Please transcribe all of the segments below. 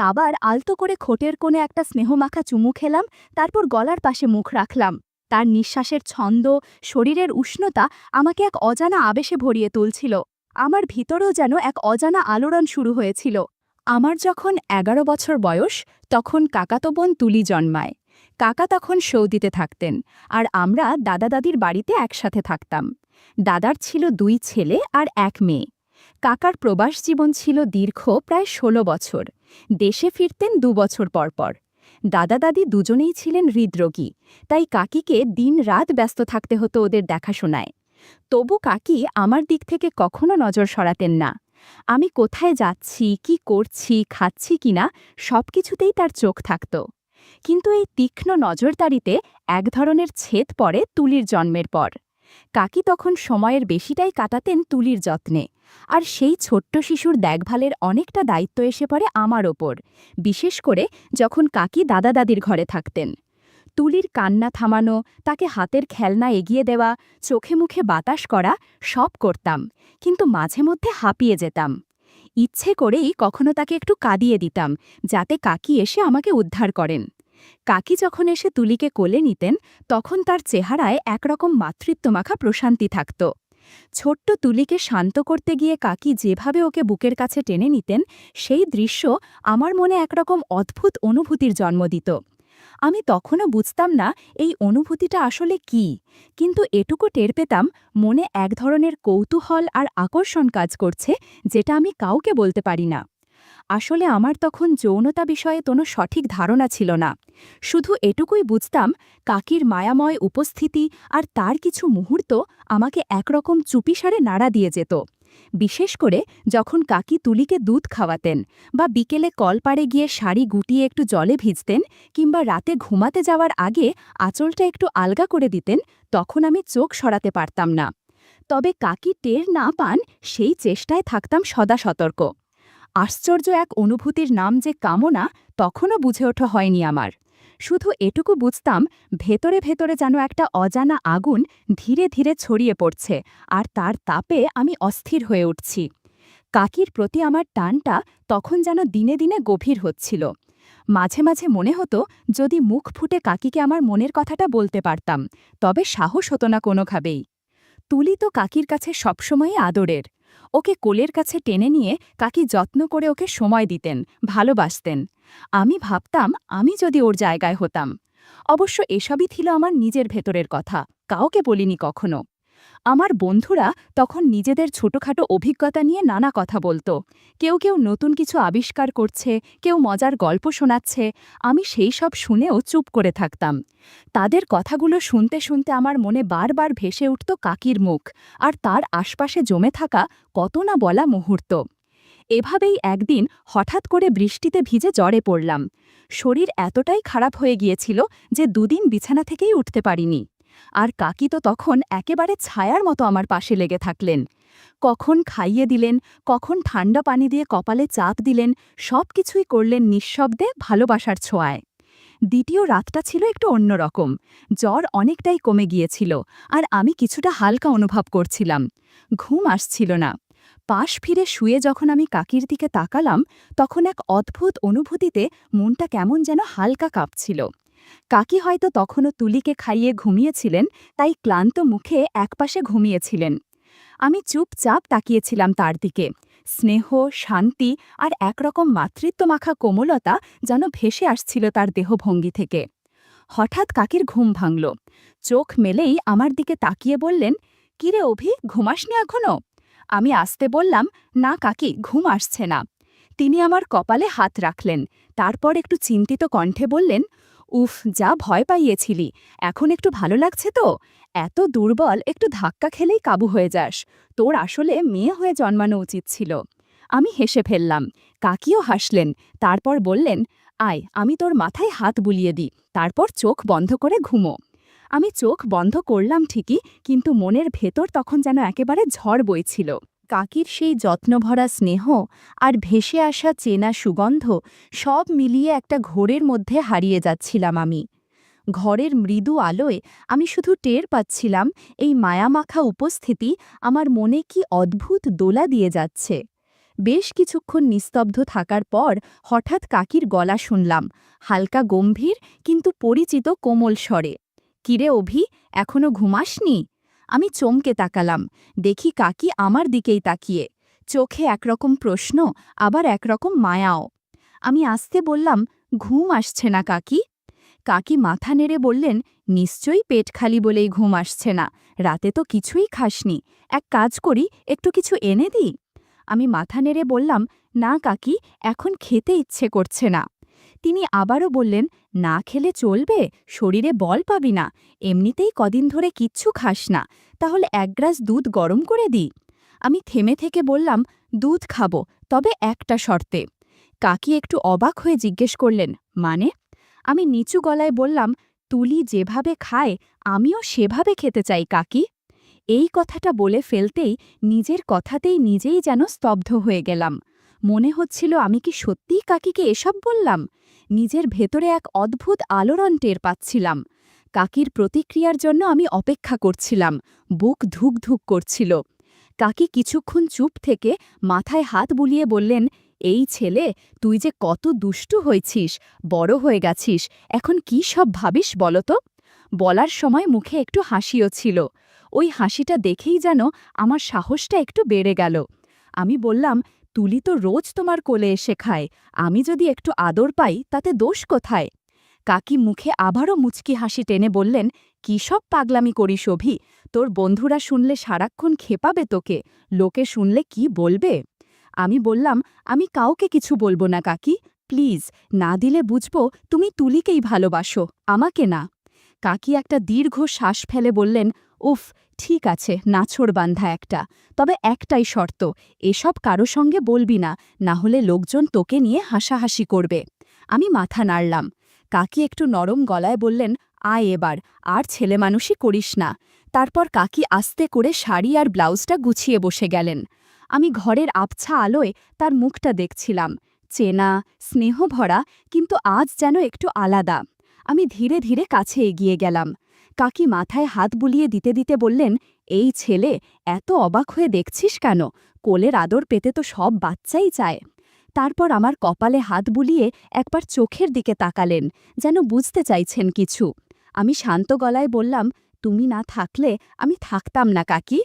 আবার আলতো করে ঠোঁটের কোণে একটা স্নেহমাখা চুমু খেলাম, তারপর গলার পাশে মুখ রাখলাম। তার নিঃশ্বাসের ছন্দ, শরীরের উষ্ণতা আমাকে এক অজানা আবেশে ভরিয়ে তুলছিল। আমার ভিতরেও যেন এক অজানা আলোড়ন শুরু হয়েছিল। আমার যখন ১১ বছর বয়স, তখন কাকাতো বোন তুলি জন্মায়। কাকা তখন সৌদিতে থাকতেন, আর আমরা দাদা দাদির বাড়িতে একসাথে থাকতাম। দাদার ছিল ২ ছেলে আর ১ মেয়ে। কাকার প্রবাস জীবন ছিল দীর্ঘ, প্রায় ১৬ বছর। দেশে ফিরতেন ২ বছর পরপর। দাদা দাদি দুজনেই ছিলেন হৃদরোগী, তাই কাকিকে দিন-রাত ব্যস্ত থাকতে হতো ওদের দেখাশোনায়। তবু কাকি আমার দিক থেকে কখনো নজর সরাতেন না। আমি কোথায় যাচ্ছি, কি করছি, খাচ্ছি কিনা, সবকিছুতেই তার চোখ থাকত। কিন্তু এই তীক্ষ্ণ নজরদারিতে এক ধরনের ছেদ পড়ে তুলির জন্মের পর। কাকি তখন সময়ের বেশিটাই কাটাতেন তুলির যত্নে, আর সেই ছোট্ট শিশুর দেখভালের অনেকটা দায়িত্ব এসে পড়ে আমার ওপর, বিশেষ করে যখন কাকি দাদা দাদির ঘরে থাকতেন। তুলির কান্না থামানো, তাকে হাতের খেলনা এগিয়ে দেওয়া, চোখে মুখে বাতাস করা, সব করতাম, কিন্তু মাঝে মধ্যে হাঁপিয়ে যেতাম। ইচ্ছে করেই কখনো তাকে একটু কাঁদিয়ে দিতাম, যাতে কাকি এসে আমাকে উদ্ধার করেন। কাকি যখন এসে তুলিকে কোলে নিতেন, তখন তার চেহারায় একরকম মাতৃত্বমাখা প্রশান্তি থাকত। ছোট্ট তুলিকে শান্ত করতে গিয়ে কাকি যেভাবে ওকে বুকের কাছে টেনে নিতেন, সেই দৃশ্য আমার মনে একরকম অদ্ভুত অনুভূতির জন্ম দিত। আমি তখনও বুঝতাম না এই অনুভূতিটা আসলে কি, কিন্তু এটুকু টের পেতাম মনে এক ধরনের কৌতূহল আর আকর্ষণ কাজ করছে, যেটা আমি কাউকে বলতে পারি না। আসলে আমার তখন যৌনতা বিষয়ে কোনো সঠিক ধারণা ছিল না। শুধু এটুকুই বুঝতাম, কাকির মায়াময় উপস্থিতি আর তার কিছু মুহূর্ত আমাকে একরকম চুপিসারে নাড়া দিয়ে যেত। বিশেষ করে যখন কাকি তুলিকে দুধ খাওয়াতেন, বা বিকেলে কলপাড়ে গিয়ে শাড়ি গুটিয়ে একটু জলে ভিজতেন, কিংবা রাতে ঘুমাতে যাওয়ার আগে আঁচলটা একটু আলগা করে দিতেন, তখন আমি চোখ সরাতে পারতাম না। তবে কাকি টের না পান, সেই চেষ্টায় থাকতাম সদা সতর্ক। আশ্চর্য এক অনুভূতির নাম যে কামনা, তখনও বুঝে ওঠা হয়নি আমার। শুধু এটুকু বুঝতাম, ভেতরে ভেতরে যেন একটা অজানা আগুন ধীরে ধীরে ছড়িয়ে পড়ছে, আর তার তাপে আমি অস্থির হয়ে উঠছি। কাকির প্রতি আমার টানটা তখন যেন দিনে দিনে গভীর হচ্ছিল। মাঝে মাঝে মনে হতো, যদি মুখ ফুটে কাকিকে আমার মনের কথাটা বলতে পারতাম, তবে সাহস হতো না কোনোভাবেই। তুলি তো কাকির কাছে সবসময়ই আদরের। ওকে কোলের কাছে টেনে নিয়ে কাকি যত্ন করে ওকে সময় দিতেন, ভালোবাসতেন। আমি ভাবতাম, আমি যদি ওর জায়গায় হতাম। অবশ্য এসবই ছিল আমার নিজের ভেতরের কথা, কাউকে বলিনি কখনো। আমার বন্ধুরা তখন নিজেদের ছোটখাটো অভিজ্ঞতা নিয়ে নানা কথা বলতো। কেউ কেউ নতুন কিছু আবিষ্কার করছে, কেউ মজার গল্প শোনাচ্ছে। আমি সেই সব শুনেও চুপ করে থাকতাম। তাদের কথাগুলো শুনতে শুনতে আমার মনে বারবার ভেসে উঠত কাকির মুখ, আর তার আশপাশে জমে থাকা কত না বলা মুহূর্ত। এভাবেই একদিন হঠাৎ করে বৃষ্টিতে ভিজে জ্বরে পড়লাম। শরীর এতটাই খারাপ হয়ে গিয়েছিল যে ২ দিন বিছানা থেকেই উঠতে পারিনি। আর কাকি তো তখন একেবারে ছায়ার মতো আমার পাশে লেগে থাকলেন। কখন খাইয়ে দিলেন, কখন ঠান্ডা পানি দিয়ে কপালে চাপ দিলেন, সব কিছুই করলেন নিঃশব্দে, ভালোবাসার ছোঁয়ায়। দ্বিতীয় রাতটা ছিল একটু অন্যরকম। জ্বর অনেকটাই কমে গিয়েছিল, আর আমি কিছুটা হালকা অনুভব করছিলাম। ঘুম আসছিল না। পাশ ফিরে শুয়ে যখন আমি কাকির দিকে তাকালাম, তখন এক অদ্ভুত অনুভূতিতে মনটা কেমন যেন হালকা কাঁপছিল। কাকি হয়তো তখনও তুলিকে খাইয়ে ঘুমিয়েছিলেন, তাই ক্লান্ত মুখে একপাশে ঘুমিয়েছিলেন। আমি চুপচাপ তাকিয়েছিলাম তার দিকে। স্নেহ, শান্তি আর একরকম মাতৃত্বমাখা কোমলতা যেন ভেসে আসছিল তার দেহভঙ্গি থেকে। হঠাৎ কাকির ঘুম ভাঙল। চোখ মেলেই আমার দিকে তাকিয়ে বললেন, কিরে অভি, ঘুমাসনি এখনো? আমি আস্তে বললাম, না কাকি, ঘুম আসছে না। তিনি আমার কপালে হাত রাখলেন, তারপর একটু চিন্তিত কণ্ঠে বললেন, উফ, যা ভয় পাইয়েছিলি, এখন একটু ভালো লাগছে তো? এত দুর্বল, একটু ধাক্কা খেলেই কাবু হয়ে যাস। তোর আসলে মেয়ে হয়ে জন্মানো উচিত ছিল। আমি হেসে ফেললাম। কাকিও হাসলেন, তারপর বললেন, আয়, আমি তোর মাথায় হাত বুলিয়ে দিই, তারপর চোখ বন্ধ করে ঘুমো। আমি চোখ বন্ধ করলাম ঠিকই, কিন্তু মনের ভেতর তখন যেন একেবারে ঝড় বইছিল। কাকির সেই যত্নভরা স্নেহ আর ভেসে আসা চেনা সুগন্ধ, সব মিলিয়ে একটা ঘোরের মধ্যে হারিয়ে যাচ্ছিলাম আমি। ঘরের মৃদু আলোয় আমি শুধু টের পাচ্ছিলাম, এই মায়ামাখা উপস্থিতি আমার মনে কি অদ্ভুত দোলা দিয়ে যাচ্ছে। বেশ কিছুক্ষণ নিস্তব্ধ থাকার পর হঠাৎ কাকির গলা শুনলাম, হালকা গম্ভীর কিন্তু পরিচিত কোমল স্বরে। কিরে অভি, এখনো ঘুমাসনি? আমি চমকে তাকালাম, দেখি কাকি আমার দিকেই তাকিয়ে, চোখে একরকম প্রশ্ন, আবার একরকম মায়াও। আমি আস্তে বললাম, ঘুম আসছে না কাকি? কাকি মাথা নেড়ে বললেন, নিশ্চয়ই পেট খালি বলেই ঘুম আসছে না, রাতে তো কিছুই খাসনি, এক কাজ করি, একটু কিছু এনে দিই? আমি মাথা নেড়ে বললাম, না কাকি, এখন খেতে ইচ্ছে করছে না। তিনি আবারও বললেন, না খেলে চলবে, শরীরে বল পাবি না, এমনিতেই কদিন ধরে কিচ্ছু খাস না, তাহলে এক গ্লাস দুধ গরম করে দিই? আমি থেমে থেকে বললাম, দুধ খাবো, তবে একটা শর্তে। কাকি একটু অবাক হয়ে জিজ্ঞেস করলেন, মানে? আমি নিচু গলায় বললাম, তুলি যেভাবে খায় আমিও সেভাবে খেতে চাই কাকি। এই কথাটা বলে ফেলতেই নিজের কথাতেই নিজেই যেন স্তব্ধ হয়ে গেলাম। মনে হচ্ছিল আমি কি সত্যিই কাকিকে এসব বললাম? নিজের ভেতরে এক অদ্ভুত আলোড়ন টের পাচ্ছিলাম। কাকির প্রতিক্রিয়ার জন্য আমি অপেক্ষা করছিলাম, বুক ধুক ধুক করছিল। কাকি কিছুক্ষণ চুপ থেকে মাথায় হাত বুলিয়ে বললেন, এই ছেলে, তুই যে কত দুষ্টু হয়েছিস, বড় হয়ে গেছিস, এখন কি সব ভাবিস বলতো? বলার সময় মুখে একটু হাসিও ছিল। ওই হাসিটা দেখেই যেন আমার সাহসটা একটু বেড়ে গেল। আমি বললাম, তুলি তো রোজ তোমার কোলে এসে খায়, আমি যদি একটু আদর পাই তাতে দোষ কোথায়? কাকি মুখে আবারও মুচকি হাসি টেনে বললেন, কী সব পাগলামি করিস অভি, তোর বন্ধুরা শুনলে সারাক্ষণ খেপাবে তোকে, লোকে শুনলে কি বলবে? আমি বললাম, আমি কাউকে কিছু বলবো না কাকি, প্লিজ, না দিলে বুঝবো তুমি তুলিকেই ভালোবাসো, আমাকে না। কাকি একটা দীর্ঘ শ্বাস ফেলে বললেন, উফ, ঠিক আছে, নাছোড়বান্ধা একটা, তবে একটাই শর্ত, এসব কারো সঙ্গে বলবি না, না হলে লোকজন তোকে নিয়ে হাসাহাসি করবে। আমি মাথা নাড়লাম। কাকি একটু নরম গলায় বললেন, আয় এবার, আর ছেলেমানুষই করিস না। তারপর কাকি আস্তে করে শাড়ি আর ব্লাউজটা গুছিয়ে বসে গেলেন। আমি ঘরের আবছা আলোয় তার মুখটা দেখছিলাম, চেনা, স্নেহভরা, কিন্তু আজ যেন একটু আলাদা। আমি ধীরে ধীরে কাছে এগিয়ে গেলাম। কাকি মাথায় হাত বুলিয়ে দিতে দিতে বললেন, এই ছেলে, এত অবাক হয়ে দেখছিস কেন? কোলের আদর পেতে তো সব বাচ্চাই চায়। তারপর আমার কপালে হাত বুলিয়ে একবার চোখের দিকে তাকালেন, যেন বুঝতে চাইছেন কিছু। আমি শান্ত গলায় বললাম, তুমি না থাকলে আমি থাকতাম না কাকি।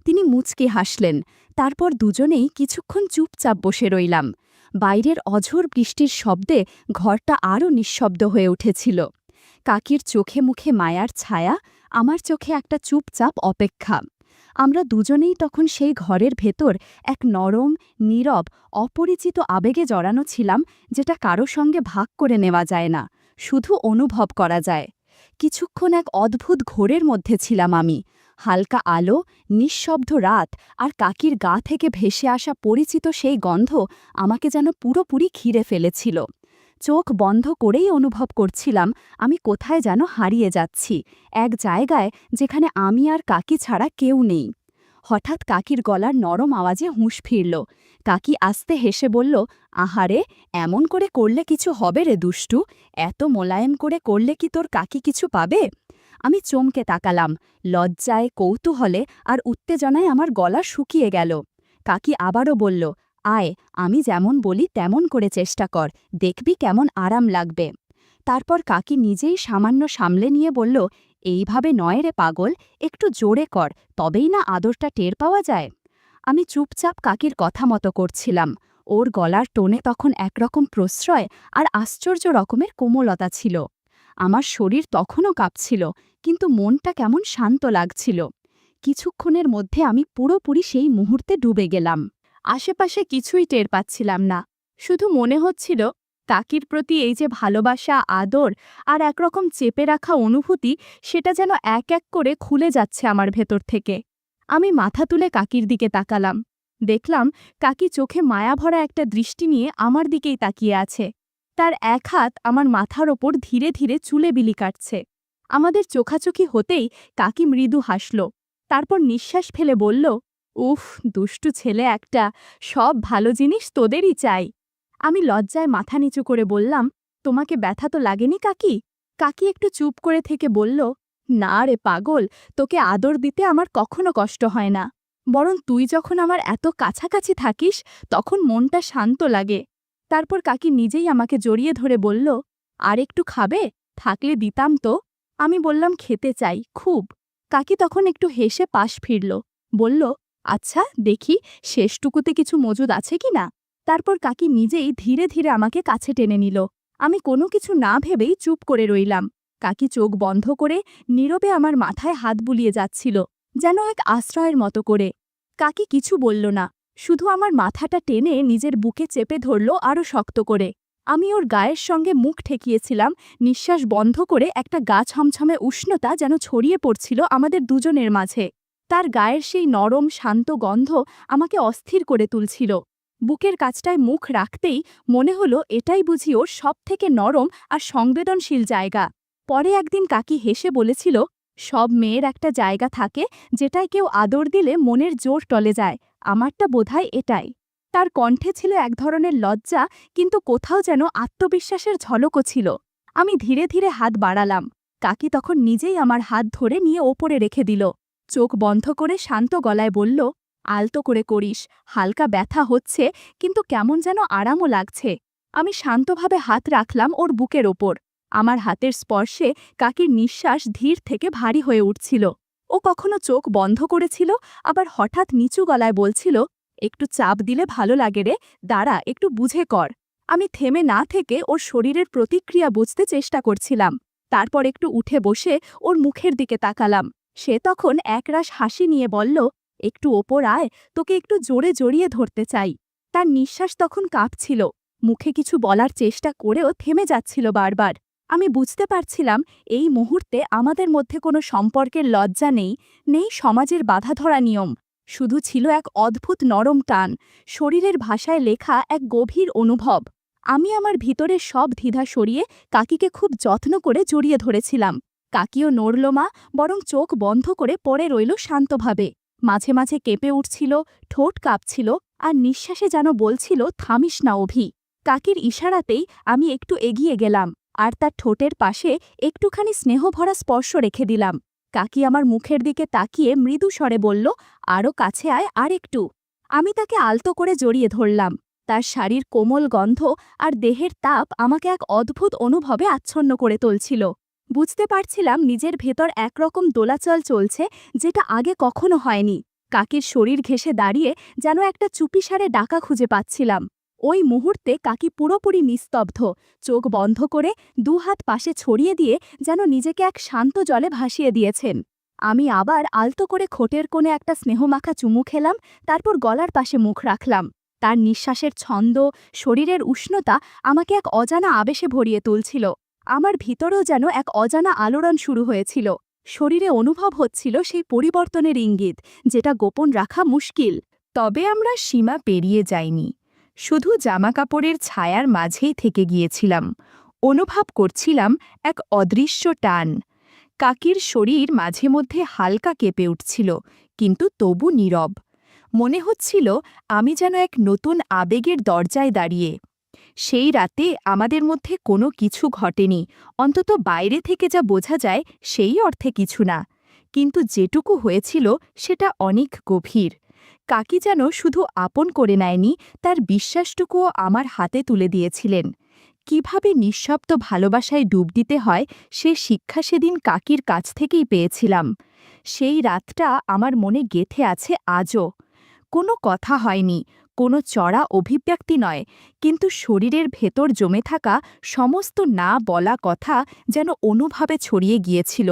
তিনি মুচকে হাসলেন। তারপর দুজনেই কিছুক্ষণ চুপচাপ বসে রইলাম। বাইরের অঝোর বৃষ্টির শব্দে ঘরটা আরও নিঃশব্দ হয়ে উঠেছিল। কাকির চোখে মুখে মায়ার ছায়া, আমার চোখে একটা চুপচাপ অপেক্ষা। আমরা দুজনেই তখন সেই ঘরের ভেতর এক নরম, নীরব, অপরিচিত আবেগে জড়ানো ছিলাম, যেটা কারো সঙ্গে ভাগ করে নেওয়া যায় না, শুধু অনুভব করা যায়। কিছুক্ষণ এক অদ্ভুত ঘোরের মধ্যে ছিলাম আমি। হালকা আলো, নিঃশব্দ রাত, আর কাকির গা থেকে ভেসে আসা পরিচিত সেই গন্ধ আমাকে যেন পুরোপুরি ঘিরে ফেলেছিল। চোখ বন্ধ করেই অনুভব করছিলাম আমি কোথায় যেন হারিয়ে যাচ্ছি, এক জায়গায় যেখানে আমি আর কাকি ছাড়া কেউ নেই। হঠাৎ কাকির গলার নরম আওয়াজে হুঁশ ফিরল। কাকি আস্তে হেসে বলল, আহারে, এমন করে করলে কিছু হবে রে দুষ্টু, এত মোলায়েম করে করলে কি তোর কাকি কিছু পাবে? আমি চমকে তাকালাম, লজ্জায়, কৌতূহলে আর উত্তেজনায় আমার গলা শুকিয়ে গেল। কাকি আবারও বলল, আয়, আমি যেমন বলি তেমন করে চেষ্টা কর, দেখবি কেমন আরাম লাগবে। তারপর কাকি নিজেই সামান্য সামলে নিয়ে বলল, এইভাবে নয় রে পাগল, একটু জোরে কর, তবেই না আদরটা টের পাওয়া যায়। আমি চুপচাপ কাকির কথা মতো করছিলাম। ওর গলার টোনে তখন একরকম প্রশ্রয় আর আশ্চর্য রকমের কোমলতা ছিল। আমার শরীর তখনও কাঁপছিল, কিন্তু মনটা কেমন শান্ত লাগছিল। কিছুক্ষণের মধ্যে আমি পুরোপুরি সেই মুহূর্তে ডুবে গেলাম। আশেপাশে কিছুই টের পাচ্ছিলাম না, শুধু মনে হচ্ছিল কাকির প্রতি এই যে ভালোবাসা, আদর আর একরকম চেপে রাখা অনুভূতি, সেটা যেন এক এক করে খুলে যাচ্ছে আমার ভেতর থেকে। আমি মাথা তুলে কাকির দিকে তাকালাম। দেখলাম কাকি চোখে মায়াভরা একটা দৃষ্টি নিয়ে আমার দিকেই তাকিয়ে আছে। তার এক হাত আমার মাথার ওপর ধীরে ধীরে চুলে বিলি কাটছে। আমাদের চোখাচোখি হতেই কাকি মৃদু হাসল, তারপর নিঃশ্বাস ফেলে বলল, উফ, দুষ্টু ছেলে একটা, সব ভালো জিনিস তোদেরই চাই। আমি লজ্জায় মাথা নিচু করে বললাম, তোমাকে ব্যথা তো লাগেনি কাকি? কাকি একটু চুপ করে থেকে বলল, না রে পাগল, তোকে আদর দিতে আমার কখনো কষ্ট হয় না। বরং তুই যখন আমার এত কাছাকাছি থাকিস তখন মনটা শান্ত লাগে। তারপর কাকি নিজেই আমাকে জড়িয়ে ধরে বলল, আর একটু খাবে? থাকলে দিতাম তো। আমি বললাম, খেতে চাই খুব। কাকি তখন একটু হেসে পাশ ফিরল, বলল, আচ্ছা দেখি শেষটুকুতে কিছু মজুদ আছে কি না। তারপর কাকি নিজেই ধীরে ধীরে আমাকে কাছে টেনে নিল। আমি কোনো কিছু না ভেবেই চুপ করে রইলাম। কাকি চোখ বন্ধ করে নীরবে আমার মাথায় হাত বুলিয়ে যাচ্ছিল, যেন এক আশ্রয়ের মতো করে। কাকি কিছু বলল না, শুধু আমার মাথাটা টেনে নিজের বুকে চেপে ধরল আরও শক্ত করে। আমি ওর গায়ের সঙ্গে মুখ ঠেকিয়েছিলাম, নিঃশ্বাস বন্ধ করে একটা গা ছমছমে উষ্ণতা যেন ছড়িয়ে পড়ছিল আমাদের দুজনের মাঝে। তার গায়ের সেই নরম শান্ত গন্ধ আমাকে অস্থির করে তুলছিল। বুকের কাছটায় মুখ রাখতেই মনে হলো এটাই বুঝি ওর সবথেকে নরম আর সংবেদনশীল জায়গা। পরে একদিন কাকি হেসে বলেছিল, সব মেয়ের একটা জায়গা থাকে যেটায় কেউ আদর দিলে মনের জোর টলে যায়, আমারটা বোধহয় এটাই। তার কণ্ঠে ছিল এক ধরনের লজ্জা, কিন্তু কোথাও যেন আত্মবিশ্বাসের ঝলকও ছিল। আমি ধীরে ধীরে হাত বাড়ালাম। কাকি তখন নিজেই আমার হাত ধরে নিয়ে ওপরে রেখে দিল। চোখ বন্ধ করে শান্ত গলায় বলল, আলতো করে করিস, হালকা ব্যথা হচ্ছে কিন্তু কেমন যেন আরামও লাগছে। আমি শান্তভাবে হাত রাখলাম ওর বুকের ওপর। আমার হাতের স্পর্শে কাকির নিঃশ্বাস ধীর থেকে ভারী হয়ে উঠছিল। ও কখনো চোখ বন্ধ করেছিল, আবার হঠাৎ নিচু গলায় বলছিল, একটু চাপ দিলে ভালো লাগে রে, দাঁড়া একটু বুঝে কর। আমি থেমে না থেকে ওর শরীরের প্রতিক্রিয়া বুঝতে চেষ্টা করছিলাম। তারপর একটু উঠে বসে ওর মুখের দিকে তাকালাম। সে তখন একরাশ হাসি নিয়ে বলল, একটু ওপর আয়, তোকে একটু জোরে জড়িয়ে ধরতে চাই। তার নিঃশ্বাস তখন কাঁপছিল, মুখে কিছু বলার চেষ্টা করেও থেমে যাচ্ছিল বারবার। আমি বুঝতে পারছিলাম এই মুহূর্তে আমাদের মধ্যে কোনো সম্পর্কের লজ্জা নেই, নেই সমাজের বাধাধরা নিয়ম। শুধু ছিল এক অদ্ভুত নরম টান, শরীরের ভাষায় লেখা এক গভীর অনুভব। আমি আমার ভিতরের সব দ্বিধা সরিয়ে কাকিকে খুব যত্ন করে জড়িয়ে ধরেছিলাম। কাকিও নড়ল মা, বরং চোখ বন্ধ করে পড়ে রইল শান্তভাবে। মাঝে মাঝে কেঁপে উঠছিল, ঠোঁট কাঁপছিল, আর নিঃশ্বাসে যেন বলছিল, থামিস না অভি। কাকির ইশারাতেই আমি একটু এগিয়ে গেলাম, আর তার ঠোঁটের পাশে একটুখানি স্নেহভরা স্পর্শ রেখে দিলাম। কাকি আমার মুখের দিকে তাকিয়ে মৃদু স্বরে বলল, আরও কাছে আয়, আর একটু। আমি তাকে আলতো করে জড়িয়ে ধরলাম। তার শাড়ির কোমল গন্ধ আর দেহের তাপ আমাকে এক অদ্ভুত অনুভবে আচ্ছন্ন করে তুলছিল। বুঝতে পারছিলাম নিজের ভেতর একরকম দোলাচল চলছে, যেটা আগে কখনো হয়নি। কাকির শরীর ঘেঁষে দাঁড়িয়ে যেন একটা চুপিসারে ডাকা খুঁজে পাচ্ছিলাম। ওই মুহূর্তে কাকি পুরোপুরি নিস্তব্ধ, চোখ বন্ধ করে দুহাত পাশে ছড়িয়ে দিয়ে যেন নিজেকে এক শান্ত জলে ভাসিয়ে দিয়েছেন। আমি আবার আলতো করে ঠোঁটের কোণে একটা স্নেহমাখা চুমু খেলাম, তারপর গলার পাশে মুখ রাখলাম। তার নিঃশ্বাসের ছন্দ, শরীরের উষ্ণতা আমাকে এক অজানা আবেশে ভরিয়ে তুলছিল। আমার ভিতরেও যেন এক অজানা আলোড়ন শুরু হয়েছিল। শরীরে অনুভব হচ্ছিল সেই পরিবর্তনের ইঙ্গিত, যেটা গোপন রাখা মুশকিল। তবে আমরা সীমা পেরিয়ে যাইনি, শুধু জামাকাপড়ের ছায়ার মাঝেই থেকে গিয়েছিলাম। অনুভব করছিলাম এক অদৃশ্য টান। কাকির শরীর মাঝে মধ্যে হালকা কেঁপে উঠছিল, কিন্তু তবু নীরব। মনে হচ্ছিল আমি যেন এক নতুন আবেগের দরজায় দাঁড়িয়ে। সেই রাতে আমাদের মধ্যে কোনো কিছু ঘটেনি, অন্তত বাইরে থেকে যা বোঝা যায় সেই অর্থে কিছু না। কিন্তু যেটুকু হয়েছিল সেটা অনেক গভীর। কাকি যেন শুধু আপন করে নেয়নি, তার বিশ্বাসটুকুও আমার হাতে তুলে দিয়েছিলেন। কিভাবে নিঃশব্দ ভালোবাসায় ডুব দিতে হয় সে শিক্ষা সেদিন কাকির কাছ থেকেই পেয়েছিলাম। সেই রাতটা আমার মনে গেঁথে আছে আজও। কোনো কথা হয়নি, কোনো চড়া অভিব্যক্তি নয়, কিন্তু শরীরের ভেতর জমে থাকা সমস্ত না বলা কথা যেন অনুভবে ছড়িয়ে গিয়েছিল।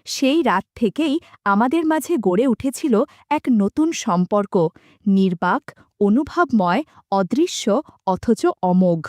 সেই রাত থেকেই আমাদের মাঝে গড়ে উঠেছিল এক নতুন সম্পর্ক, নির্বাক, অনুভবময়, অদৃশ্য অথচ অমোঘ।